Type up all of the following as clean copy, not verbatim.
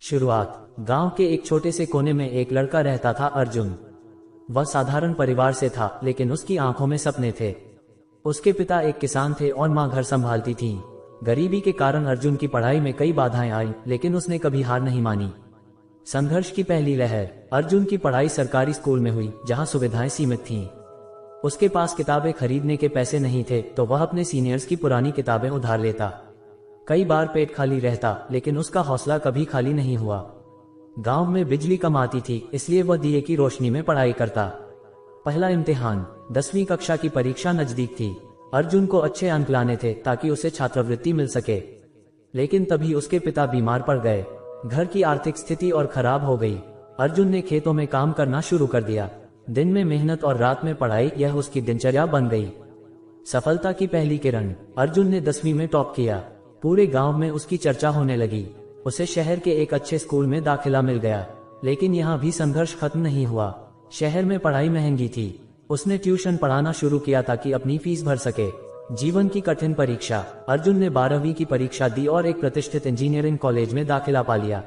शुरुआत। गांव के एक छोटे से कोने में एक लड़का रहता था, अर्जुन। वह साधारण परिवार से था, लेकिन उसकी आंखों में सपने थे। उसके पिता एक किसान थे और मां घर संभालती थी। गरीबी के कारण अर्जुन की पढ़ाई में कई बाधाएं आई, लेकिन उसने कभी हार नहीं मानी। संघर्ष की पहली लहर। अर्जुन की पढ़ाई सरकारी स्कूल में हुई, जहां सुविधाएं सीमित थीं। उसके पास किताबें खरीदने के पैसे नहीं थे, तो वह अपने सीनियर्स की पुरानी किताबें उधार लेता। कई बार पेट खाली रहता, लेकिन उसका हौसला कभी खाली नहीं हुआ। गांव में बिजली कम आती थी, इसलिए वह दिए की रोशनी में पढ़ाई करता। पहला इम्तिहान। 10वीं कक्षा की परीक्षा नजदीक थी। अर्जुन को अच्छे अंक लाने थे ताकि उसे छात्रवृत्ति मिल सके, लेकिन तभी उसके पिता बीमार पड़ गए। घर की आर्थिक स्थिति और खराब हो गई। अर्जुन ने खेतों में काम करना शुरू कर दिया। दिन में मेहनत और रात में पढ़ाई, यह उसकी दिनचर्या बन गई। सफलता की पहली किरण। अर्जुन ने 10वीं में टॉप किया। पूरे गांव में उसकी चर्चा होने लगी। उसे शहर के एक अच्छे स्कूल में दाखिला मिल गया, लेकिन यहाँ भी संघर्ष खत्म नहीं हुआ। शहर में पढ़ाई महंगी थी। उसने ट्यूशन पढ़ाना शुरू किया ताकि अपनी फीस भर सके। जीवन की कठिन परीक्षा। अर्जुन ने 12वीं की परीक्षा दी और एक प्रतिष्ठित इंजीनियरिंग कॉलेज में दाखिला पा लिया,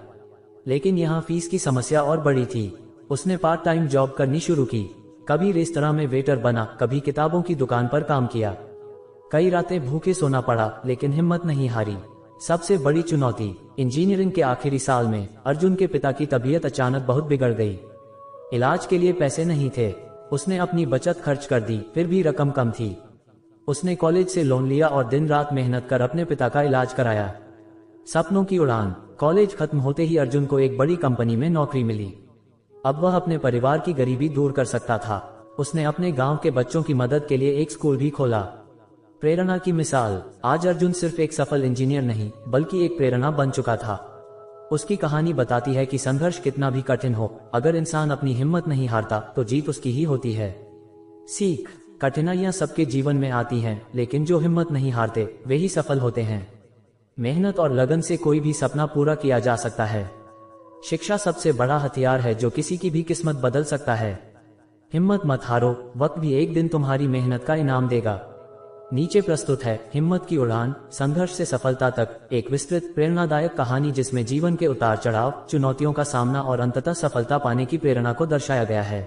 लेकिन यहाँ फीस की समस्या और बड़ी थी। उसने पार्ट टाइम जॉब करनी शुरू की। कभी रेस्तरां में वेटर बना, कभी किताबों की दुकान पर काम किया। कई रातें भूखे सोना पड़ा, लेकिन हिम्मत नहीं हारी। सबसे बड़ी चुनौती। इंजीनियरिंग के आखिरी साल में अर्जुन के पिता की तबीयत अचानक बहुत बिगड़ गई। इलाज के लिए पैसे नहीं थे। उसने अपनी बचत खर्च कर दी, फिर भी रकम कम थी। उसने कॉलेज से लोन लिया और दिन रात मेहनत कर अपने पिता का इलाज कराया। सपनों की उड़ान। कॉलेज खत्म होते ही अर्जुन को एक बड़ी कंपनी में नौकरी मिली। अब वह अपने परिवार की गरीबी दूर कर सकता था। उसने अपने गांव के बच्चों की मदद के लिए एक स्कूल भी खोला। प्रेरणा की मिसाल। आज अर्जुन सिर्फ एक सफल इंजीनियर नहीं, बल्कि एक प्रेरणा बन चुका था। उसकी कहानी बताती है कि संघर्ष कितना भी कठिन हो, अगर इंसान अपनी हिम्मत नहीं हारता तो जीत उसकी ही होती है। सीख। कठिनाइयां सबके जीवन में आती हैं, लेकिन जो हिम्मत नहीं हारते वे ही सफल होते हैं। मेहनत और लगन से कोई भी सपना पूरा किया जा सकता है। शिक्षा सबसे बड़ा हथियार है जो किसी की भी किस्मत बदल सकता है। हिम्मत मत हारो, वक्त भी एक दिन तुम्हारी मेहनत का इनाम देगा। नीचे प्रस्तुत है हिम्मत की उड़ान, संघर्ष से सफलता तक, एक विस्तृत प्रेरणादायक कहानी जिसमें जीवन के उतार चढ़ाव, चुनौतियों का सामना और अंततः सफलता पाने की प्रेरणा को दर्शाया गया है।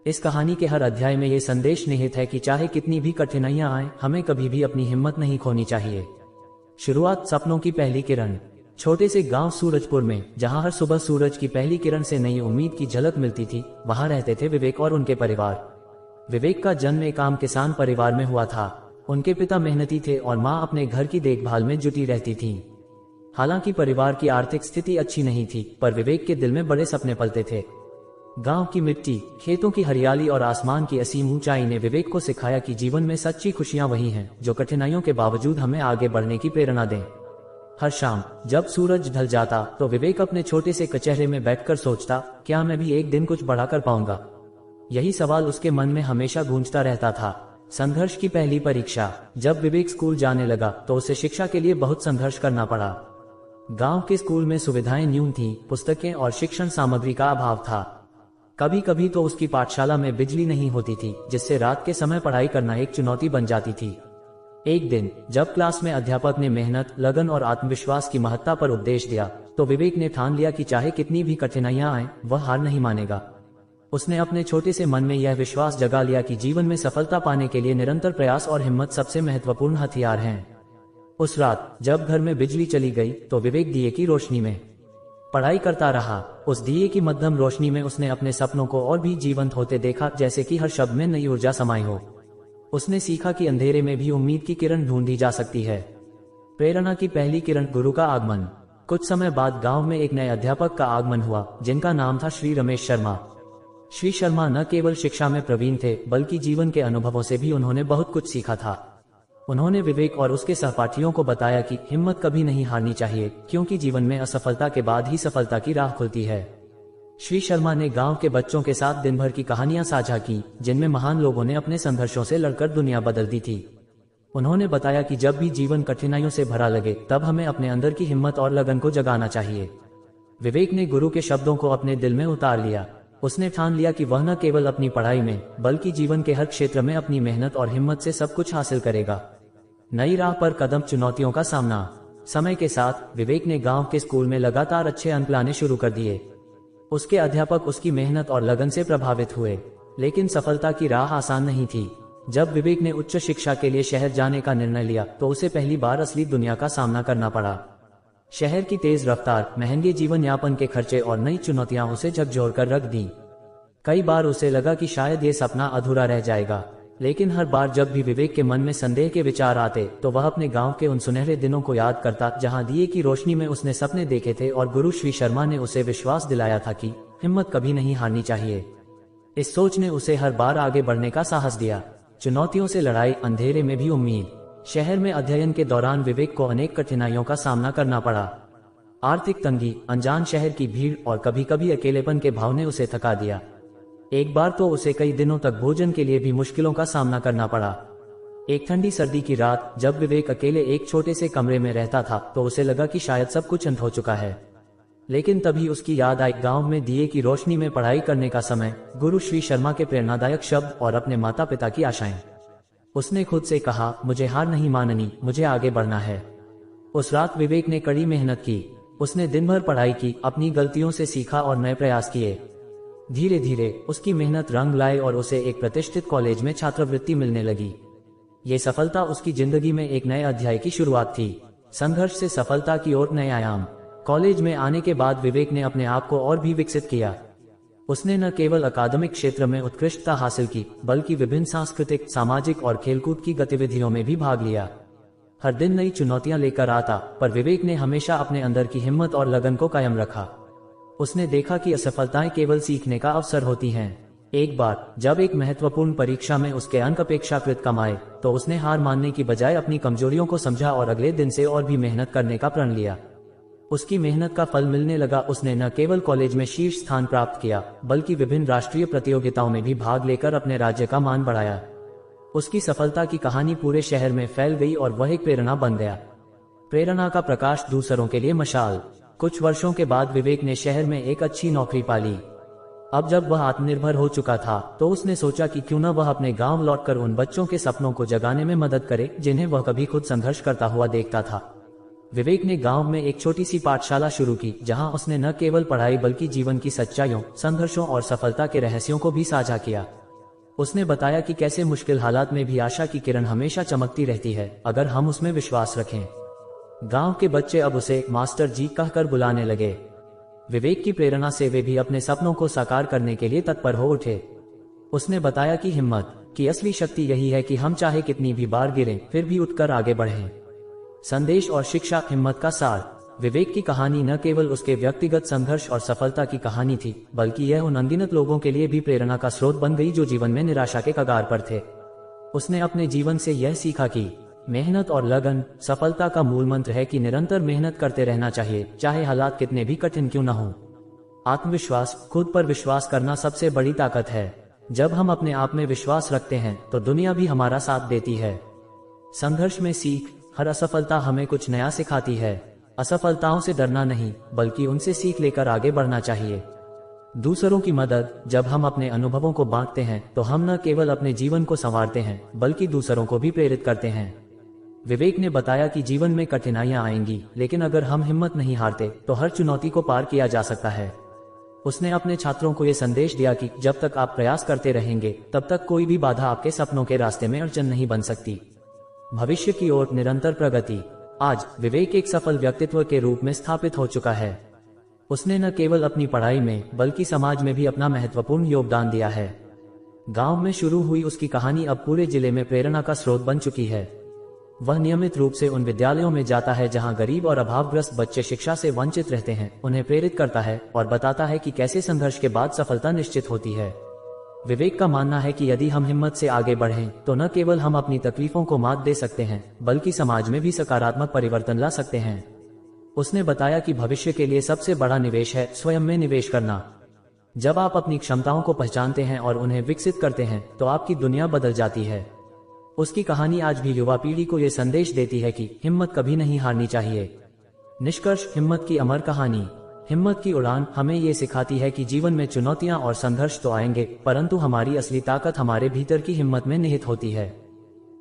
इस कहानी के हर अध्याय में ये संदेश निहित है कि चाहे कितनी भी कठिनाइयां आए, हमें कभी भी अपनी हिम्मत नहीं खोनी चाहिए। शुरुआत। सपनों की पहली किरण। छोटे से गांव सूरजपुर में, जहां हर सुबह सूरज की पहली किरण से नई उम्मीद की झलक मिलती थी, वहां रहते थे विवेक और उनके परिवार। विवेक का जन्म एक आम किसान परिवार में हुआ था। उनके पिता मेहनती थे और मां अपने घर की देखभाल में जुटी रहती थीं। हालांकि परिवार की आर्थिक स्थिति अच्छी नहीं थी, पर विवेक के दिल में बड़े सपने पलते थे। गांव की मिट्टी, खेतों की हरियाली और आसमान की असीम ऊंचाई ने विवेक को सिखाया कि जीवन में सच्ची खुशियां वही हैं जो कठिनाइयों के बावजूद हमें आगे बढ़ने की प्रेरणा दें। हर शाम जब सूरज ढल जाता तो विवेक अपने छोटे से कचहरे में बैठकर सोचता, क्या मैं भी एक दिन कुछ बड़ा कर पाऊंगा। यही सवाल उसके मन में हमेशा गूंजता रहता था। संघर्ष की पहली परीक्षा। जब विवेक स्कूल जाने लगा तो उसे शिक्षा के लिए बहुत संघर्ष करना पड़ा। गांव के स्कूल में सुविधाएं न्यून थीं, पुस्तकें और शिक्षण सामग्री का अभाव था। कभी कभी तो उसकी पाठशाला में बिजली नहीं होती थी, जिससे रात के समय पढ़ाई करना एक चुनौती बन जाती थी। एक दिन जब क्लास में अध्यापक ने मेहनत, लगन और आत्मविश्वास की महत्ता पर उपदेश दिया, तो विवेक ने ठान लिया कि चाहे कितनी भी कठिनाइयां आए, वह हार नहीं मानेगा। उसने अपने छोटे से मन में यह विश्वास जगा लिया कि जीवन में सफलता पाने के लिए निरंतर प्रयास और हिम्मत सबसे महत्वपूर्ण हथियार हैं। उस रात जब घर में बिजली चली गई तो विवेक दिए की रोशनी में पढ़ाई करता रहा। उस दिए की मध्यम रोशनी में उसने अपने सपनों को और भी जीवंत होते देखा, जैसे कि हर शब्द में नई ऊर्जा समाई हो। उसने सीखा कि अंधेरे में भी उम्मीद की किरण ढूंढी जा सकती है। प्रेरणा की पहली किरण। गुरु का आगमन। कुछ समय बाद गांव में एक नए अध्यापक का आगमन हुआ, जिनका नाम था श्री रमेश शर्मा। श्री शर्मा न केवल शिक्षा में प्रवीण थे, बल्कि जीवन के अनुभवों से भी उन्होंने बहुत कुछ सीखा था। उन्होंने विवेक और उसके सहपाठियों को बताया कि हिम्मत कभी नहीं हारनी चाहिए, क्योंकि जीवन में असफलता के बाद ही सफलता की राह खुलती है। श्री शर्मा ने गांव के बच्चों के साथ दिन भर की कहानियां साझा की, जिनमें महान लोगों ने अपने संघर्षों से लड़कर दुनिया बदल दी थी। उन्होंने बताया कि जब भी जीवन कठिनाइयों से भरा लगे, तब हमें अपने अंदर की हिम्मत और लगन को जगाना चाहिए। विवेक ने गुरु के शब्दों को अपने दिल में उतार लिया। उसने ठान लिया कि वह न केवल अपनी पढ़ाई में, बल्कि जीवन के हर क्षेत्र में अपनी मेहनत और हिम्मत से सब कुछ हासिल करेगा। नई राह पर कदम। चुनौतियों का सामना। समय के साथ विवेक ने गांव के स्कूल में लगातार अच्छे अंक लाने शुरू कर दिए। उसके अध्यापक उसकी मेहनत और लगन से प्रभावित हुए, लेकिन सफलता की राह आसान नहीं थी। जब विवेक ने उच्च शिक्षा के लिए शहर जाने का निर्णय लिया तो उसे पहली बार असली दुनिया का सामना करना पड़ा। शहर की तेज रफ्तार, महंगे जीवन यापन के खर्चे और नई चुनौतियां उसे झकझोर कर रख दी। कई बार उसे लगा कि शायद ये सपना अधूरा रह जाएगा, लेकिन हर बार जब भी विवेक के मन में संदेह के विचार आते तो वह अपने गांव के उन सुनहरे दिनों को याद करता जहां दिए की रोशनी में उसने सपने देखे थे और गुरु श्री शर्मा ने उसे विश्वास दिलाया था कि हिम्मत कभी नहीं हारनी चाहिए। इस सोच ने उसे हर बार आगे बढ़ने का साहस दिया। चुनौतियों से लड़ाई, अंधेरे में भी उम्मीद। शहर में अध्ययन के दौरान विवेक को अनेक कठिनाइयों का सामना करना पड़ा। आर्थिक तंगी, अनजान शहर की भीड़ और कभी कभी अकेलेपन के भाव ने उसे थका दिया। एक बार तो उसे कई दिनों तक भोजन के लिए भी मुश्किलों का सामना करना पड़ा। एक ठंडी सर्दी की रात जब विवेक अकेले एक छोटे से कमरे में रहता था तो उसे लगा कि शायद सब कुछ अंत हो चुका है। लेकिन तभी उसकी याद आई गांव में दिए की रोशनी में पढ़ाई करने का समय, गुरु श्री शर्मा के प्रेरणादायक शब्द और अपने माता पिता की आशाएं। उसने खुद से कहा, मुझे हार नहीं माननी, मुझे आगे बढ़ना है। उस रात विवेक ने कड़ी मेहनत की। उसने दिन भर पढ़ाई की, अपनी गलतियों से सीखा और नए प्रयास किए। धीरे धीरे उसकी मेहनत रंग लाई और उसे एक प्रतिष्ठित कॉलेज में छात्रवृत्ति मिलने लगी। ये सफलता उसकी जिंदगी में एक नए अध्याय की शुरुआत थी। संघर्ष से सफलता की ओर नए आयाम। कॉलेज में आने के बाद विवेक ने अपने आप को और भी विकसित किया। उसने न केवल अकादमिक क्षेत्र में उत्कृष्टता हासिल की, बल्कि विभिन्न सांस्कृतिक, सामाजिक और खेलकूद की गतिविधियों में भी भाग लिया। हर दिन नई चुनौतियां लेकर आता, पर विवेक ने हमेशा अपने अंदर की हिम्मत और लगन को कायम रखा। उसने देखा कि असफलताएं केवल सीखने का अवसर होती हैं। एक बार जब एक महत्वपूर्ण परीक्षा में उसके अंक अपेक्षाकृत कम आए, तो उसने हार मानने की बजाय अपनी कमजोरियों को समझा और अगले दिन से और भी मेहनत करने का प्रण लिया। उसकी मेहनत का फल मिलने लगा। उसने न केवल कॉलेज में शीर्ष स्थान प्राप्त किया, बल्कि विभिन्न राष्ट्रीय प्रतियोगिताओं में भी भाग लेकर अपने राज्य का मान बढ़ाया। उसकी सफलता की कहानी पूरे शहर में फैल गई और वह एक प्रेरणा बन गया। प्रेरणा का प्रकाश, दूसरों के लिए मशाल। कुछ वर्षों के बाद विवेक ने शहर में एक अच्छी नौकरी पाली। अब जब वह आत्मनिर्भर हो चुका था तो उसने सोचा कि क्यों न वह अपने गांव लौटकर उन बच्चों के सपनों को जगाने में मदद करे जिन्हें वह कभी खुद संघर्ष करता हुआ देखता था। विवेक ने गांव में एक छोटी सी पाठशाला शुरू की, जहां उसने न केवल पढ़ाई बल्कि जीवन की सच्चाइयों, संघर्षों और सफलता के रहस्यों को भी साझा किया। उसने बताया कि कैसे मुश्किल हालात में भी आशा की किरण हमेशा चमकती रहती है, अगर हम उसमें विश्वास रखें। गांव के बच्चे अब उसे मास्टर जी कहकर बुलाने लगे। विवेक की प्रेरणा से वे भी अपने सपनों को साकार करने के लिए तत्पर हो उठे। उसने बताया कि हिम्मत की असली शक्ति यही है कि हम चाहे कितनी भी बार गिरें, फिर भी उठकर आगे बढ़ें। संदेश और शिक्षा, हिम्मत का सार। विवेक की कहानी न केवल उसके व्यक्तिगत संघर्ष और सफलता की कहानी थी, बल्कि यह उन अनगिनत लोगों के लिए भी प्रेरणा का स्रोत बन गई जो जीवन में निराशा के कगार पर थे। उसने अपने जीवन से यह सीखा कि मेहनत और लगन सफलता का मूल मंत्र है, कि निरंतर मेहनत करते रहना चाहिए, चाहे हालात कितने भी कठिन क्यों न हो। आत्मविश्वास, खुद पर विश्वास करना सबसे बड़ी ताकत है। जब हम अपने आप में विश्वास रखते हैं तो दुनिया भी हमारा साथ देती है। संघर्ष में सीख, हर असफलता हमें कुछ नया सिखाती है। असफलताओं से डरना नहीं, बल्कि उनसे सीख लेकर आगे बढ़ना चाहिए। दूसरों की मदद, जब हम अपने अनुभवों को बांटते हैं तो हम न केवल अपने जीवन को संवारते हैं, बल्कि दूसरों को भी प्रेरित करते हैं। विवेक ने बताया कि जीवन में कठिनाइयां आएंगी, लेकिन अगर हम हिम्मत नहीं हारते तो हर चुनौती को पार किया जा सकता है। उसने अपने छात्रों को यह संदेश दिया कि जब तक आप प्रयास करते रहेंगे, तब तक कोई भी बाधा आपके सपनों के रास्ते में अड़चन नहीं बन सकती। भविष्य की ओर निरंतर प्रगति। आज विवेक एक सफल व्यक्तित्व के रूप में स्थापित हो चुका है। उसने न केवल अपनी पढ़ाई में बल्कि समाज में भी अपना महत्वपूर्ण योगदान दिया है। गांव में शुरू हुई उसकी कहानी अब पूरे जिले में प्रेरणा का स्रोत बन चुकी है। वह नियमित रूप से उन विद्यालयों में जाता है जहां गरीब और अभावग्रस्त बच्चे शिक्षा से वंचित रहते हैं, उन्हें प्रेरित करता है और बताता है कि कैसे संघर्ष के बाद सफलता निश्चित होती है। विवेक का मानना है कि यदि हम हिम्मत से आगे बढ़ें तो न केवल हम अपनी तकलीफों को मात दे सकते हैं, बल्कि समाज में भी सकारात्मक परिवर्तन ला सकते हैं। उसने बताया कि भविष्य के लिए सबसे बड़ा निवेश है स्वयं में निवेश करना। जब आप अपनी क्षमताओं को पहचानते हैं और उन्हें विकसित करते हैं तो आपकी दुनिया बदल जाती है। उसकी कहानी आज भी युवा पीढ़ी को यह संदेश देती है कि हिम्मत कभी नहीं हारनी चाहिए। निष्कर्ष, हिम्मत की अमर कहानी। हिम्मत की उड़ान हमें ये सिखाती है कि जीवन में चुनौतियां और संघर्ष तो आएंगे, परंतु हमारी असली ताकत हमारे भीतर की हिम्मत में निहित होती है।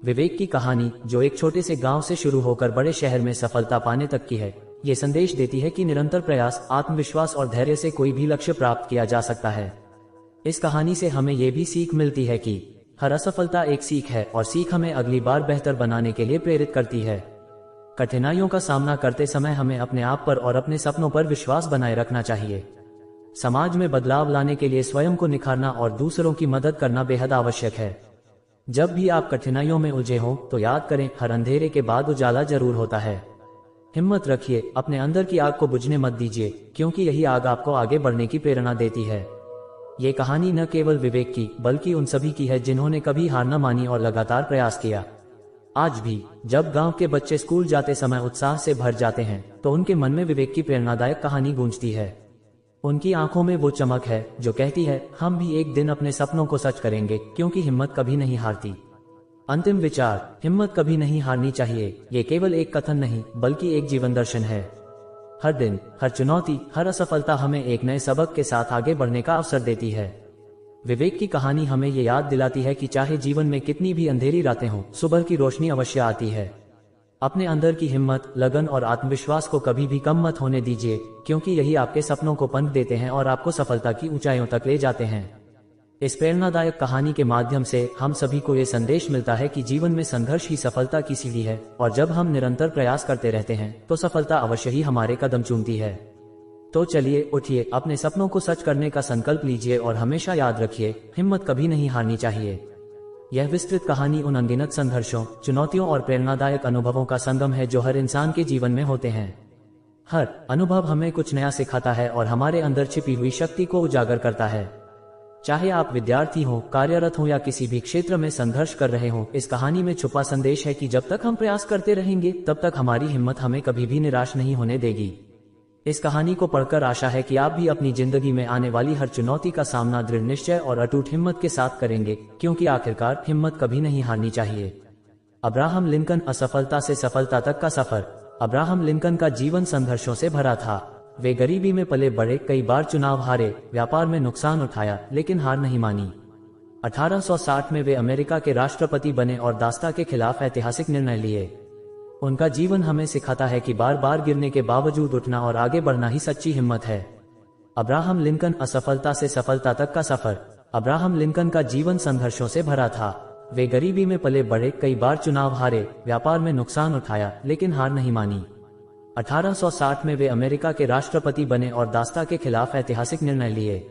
विवेक की कहानी, जो एक छोटे से गांव से शुरू होकर बड़े शहर में सफलता पाने तक की है, ये संदेश देती है कि निरंतर प्रयास, आत्मविश्वास और धैर्य से कोई भी लक्ष्य प्राप्त किया जा सकता है। इस कहानी से हमें ये भी सीख मिलती है कि हर असफलता एक सीख है और सीख हमें अगली बार बेहतर बनाने के लिए प्रेरित करती है। कठिनाइयों का सामना करते समय हमें अपने आप पर और अपने सपनों पर विश्वास बनाए रखना चाहिए। समाज में बदलाव लाने के लिए स्वयं को निखारना और दूसरों की मदद करना बेहद आवश्यक है। जब भी आप कठिनाइयों में उलझे हों तो याद करें, हर अंधेरे के बाद उजाला जरूर होता है। हिम्मत रखिए, अपने अंदर की आग को बुझने मत दीजिए, क्योंकि यही आग आपको आगे बढ़ने की प्रेरणा देती है। ये कहानी न केवल विवेक की बल्कि उन सभी की है जिन्होंने कभी हार न मानी और लगातार प्रयास किया। आज भी जब गांव के बच्चे स्कूल जाते समय उत्साह से भर जाते हैं तो उनके मन में विवेक की प्रेरणादायक कहानी गूंजती है। उनकी आंखों में वो चमक है जो कहती है, हम भी एक दिन अपने सपनों को सच करेंगे, क्योंकि हिम्मत कभी नहीं हारती। अंतिम विचार, हिम्मत कभी नहीं हारनी चाहिए, ये केवल एक कथन नहीं बल्कि एक जीवन दर्शन है। हर दिन, हर चुनौती, हर असफलता हमें एक नए सबक के साथ आगे बढ़ने का अवसर देती है। विवेक की कहानी हमें ये याद दिलाती है कि चाहे जीवन में कितनी भी अंधेरी रातें हों, सुबह की रोशनी अवश्य आती है। अपने अंदर की हिम्मत, लगन और आत्मविश्वास को कभी भी कम मत होने दीजिए, क्योंकि यही आपके सपनों को पंख देते हैं और आपको सफलता की ऊंचाइयों तक ले जाते हैं। इस प्रेरणादायक कहानी के माध्यम से हम सभी को ये संदेश मिलता है कि जीवन में संघर्ष ही सफलता की सीढ़ी है, और जब हम निरंतर प्रयास करते रहते हैं तो सफलता अवश्य ही हमारे कदम चूमती है। तो चलिए उठिए, अपने सपनों को सच करने का संकल्प लीजिए और हमेशा याद रखिए, हिम्मत कभी नहीं हारनी चाहिए। यह विस्तृत कहानी उन अनगिनत संघर्षों, चुनौतियों और प्रेरणादायक अनुभवों का संगम है जो हर इंसान के जीवन में होते हैं। हर अनुभव हमें कुछ नया सिखाता है और हमारे अंदर छिपी हुई शक्ति को उजागर करता है। चाहे आप विद्यार्थी हो, कार्यरत हो या किसी भी क्षेत्र में संघर्ष कर रहे हो, इस कहानी में छुपा संदेश है कि जब तक हम प्रयास करते रहेंगे तब तक हमारी हिम्मत हमें कभी भी निराश नहीं होने देगी। इस कहानी को पढ़कर आशा है कि आप भी अपनी जिंदगी में आने वाली हर चुनौती का सामना दृढ़ निश्चय और अटूट हिम्मत के साथ करेंगे, क्योंकि आखिरकार हिम्मत कभी नहीं हारनी चाहिए। अब्राहम लिंकन, असफलता से सफलता तक का सफर। अब्राहम लिंकन का जीवन संघर्षों से भरा था। वे गरीबी में पले बड़े, कई बार चुनाव हारे, व्यापार में नुकसान उठाया, लेकिन हार नहीं मानी। 1860 में वे अमेरिका के राष्ट्रपति बने और दासता के खिलाफ ऐतिहासिक निर्णय लिए। उनका जीवन हमें सिखाता है कि बार बार गिरने के बावजूद उठना और आगे बढ़ना ही सच्ची हिम्मत है। अब्राहम लिंकन, असफलता से सफलता तक का सफर। अब्राहम लिंकन का जीवन संघर्षों से भरा था। वे गरीबी में पले बड़े, कई बार चुनाव हारे, व्यापार में नुकसान उठाया, लेकिन हार नहीं मानी। 1860 में वे अमेरिका के राष्ट्रपति बने और दासता के खिलाफ ऐतिहासिक निर्णय लिए।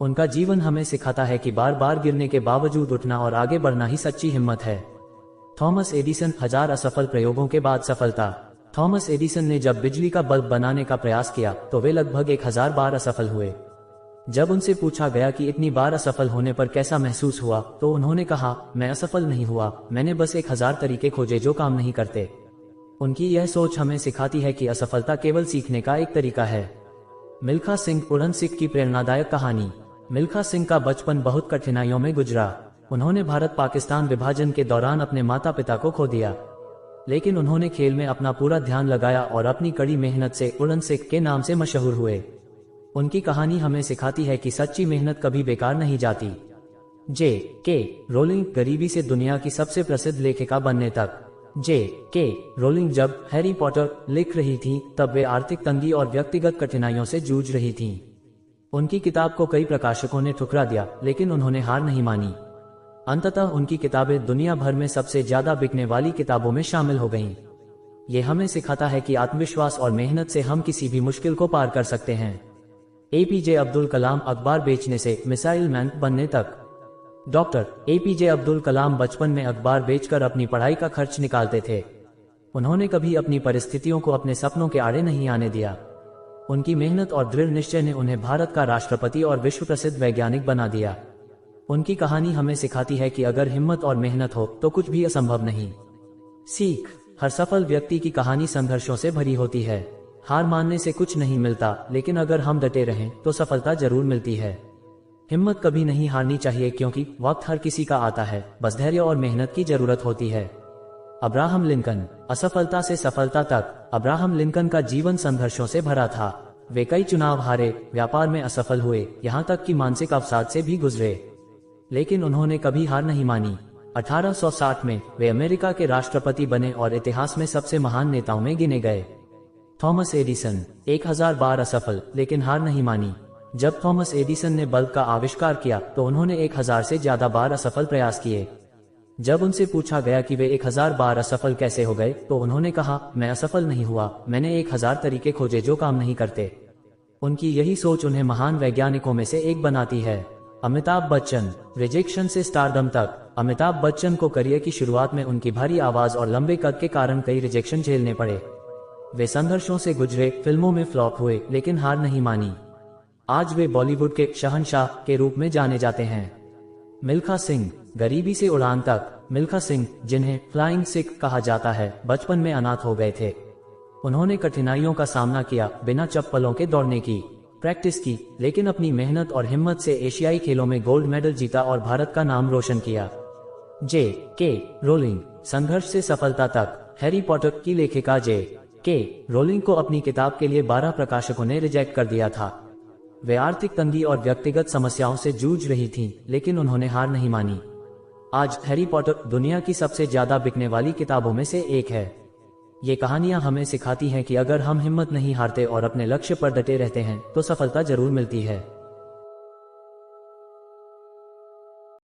उनका जीवन हमें सिखाता है कि बार बार गिरने के बावजूद उठना और आगे बढ़ना ही सच्ची हिम्मत है। थॉमस एडिसन, 1000 असफल प्रयोगों के बाद सफलता। थॉमस एडिसन ने जब बिजली का बल्ब बनाने का प्रयास किया तो वे लगभग 1000 बार असफल हुए। जब उनसे पूछा गया कि इतनी बार असफल होने पर कैसा महसूस हुआ, तो उन्होंने कहा, मैं असफल नहीं हुआ, मैंने बस 1000 तरीके खोजे जो काम नहीं करते। उनकी यह सोच हमें सिखाती है कि असफलता केवल सीखने का एक तरीका है। मिल्खा सिंह, उड़न सिख की प्रेरणादायक कहानी। मिल्खा सिंह का बचपन बहुत कठिनाइयों में गुजरा। उन्होंने भारत पाकिस्तान विभाजन के दौरान अपने माता पिता को खो दिया, लेकिन उन्होंने खेल में अपना पूरा ध्यान लगाया और अपनी कड़ी मेहनत से उड़न सिख के नाम से मशहूर हुए। उनकी कहानी हमें सिखाती है कि सच्ची मेहनत कभी बेकार नहीं जाती। J.K. रोलिंग, गरीबी से दुनिया की सबसे प्रसिद्ध लेखिका बनने तक। J.K. रोलिंग जब हैरी पॉटर लिख रही थी तब वे आर्थिक तंगी और व्यक्तिगत कठिनाइयों से जूझ रही थीं। उनकी किताब को कई प्रकाशकों ने ठुकरा दिया, लेकिन उन्होंने हार नहीं मानी। अंततः उनकी किताबें दुनिया भर में सबसे ज्यादा बिकने वाली किताबों में शामिल हो गईं। ये हमें सिखाता है कि आत्मविश्वास और मेहनत से हम किसी भी मुश्किल को पार कर सकते हैं। APJ अब्दुल कलाम, अखबार बेचने से मिसाइल मैन बनने तक। डॉक्टर APJ अब्दुल कलाम बचपन में अखबार बेचकर अपनी पढ़ाई का खर्च निकालते थे। उन्होंने कभी अपनी परिस्थितियों को अपने सपनों के आड़े नहीं आने दिया। उनकी मेहनत और दृढ़ निश्चय ने उन्हें भारत का राष्ट्रपति और विश्व प्रसिद्ध वैज्ञानिक बना दिया। उनकी कहानी हमें सिखाती है कि अगर हिम्मत और मेहनत हो तो कुछ भी असंभव नहीं। सीख, हर सफल व्यक्ति की कहानी संघर्षों से भरी होती है। हार मानने से कुछ नहीं मिलता, लेकिन अगर हम डटे रहें तो सफलता जरूर मिलती है। हिम्मत कभी नहीं हारनी चाहिए, क्योंकि वक्त हर किसी का आता है, बस धैर्य और मेहनत की जरूरत होती है। अब्राहम लिंकन, असफलता से सफलता तक। अब्राहम लिंकन का जीवन संघर्षों से भरा था। वे कई चुनाव हारे, व्यापार में असफल हुए, यहाँ तक कि मानसिक अवसाद से भी गुजरे, लेकिन उन्होंने कभी हार नहीं मानी। 1860 में वे अमेरिका के राष्ट्रपति बने और इतिहास में सबसे महान नेताओं में गिने गए। थॉमस एडिसन 1000 बार असफल, लेकिन हार नहीं मानी। जब थॉमस एडिसन ने बल्ब का आविष्कार किया तो उन्होंने 1000 से ज्यादा बार असफल प्रयास किए। जब उनसे पूछा गया कि वे 1000 बार असफल कैसे हो गए तो उन्होंने कहा, मैं असफल नहीं हुआ, मैंने 1000 तरीके खोजे जो काम नहीं करते। उनकी यही सोच उन्हें महान वैज्ञानिकों में से एक बनाती है। अमिताभ बच्चन, रिजेक्शन से स्टारडम तक। अमिताभ बच्चन को करियर की शुरुआत में उनकी भारी आवाज और लंबे कद के कारण कई रिजेक्शन झेलने पड़े। वे संघर्षों से गुजरे, फिल्मों में फ्लॉप हुए, लेकिन हार नहीं मानी। आज वे बॉलीवुड के शहंशाह के रूप में जाने जाते हैं। मिल्खा सिंह, गरीबी से उड़ान तक। मिल्खा सिंह, जिन्हें फ्लाइंग सिख कहा जाता है, बचपन में अनाथ हो गए थे। उन्होंने कठिनाइयों का सामना किया, बिना चप्पलों के दौड़ने की प्रैक्टिस की, लेकिन अपनी मेहनत और हिम्मत से एशियाई खेलों में गोल्ड मेडल जीता और भारत का नाम रोशन किया। J.K. रोलिंग, संघर्ष से सफलता तक। हैरी पॉटर की लेखिका J.K. रोलिंग को अपनी किताब के लिए 12 प्रकाशकों ने रिजेक्ट कर दिया था। वे आर्थिक तंगी और व्यक्तिगत समस्याओं से जूझ रही थीं, लेकिन उन्होंने हार नहीं मानी। आज हैरी पॉटर दुनिया की सबसे ज्यादा बिकने वाली किताबों में से एक है। ये कहानियां हमें सिखाती हैं कि अगर हम हिम्मत नहीं हारते और अपने लक्ष्य पर डटे रहते हैं तो सफलता जरूर मिलती है।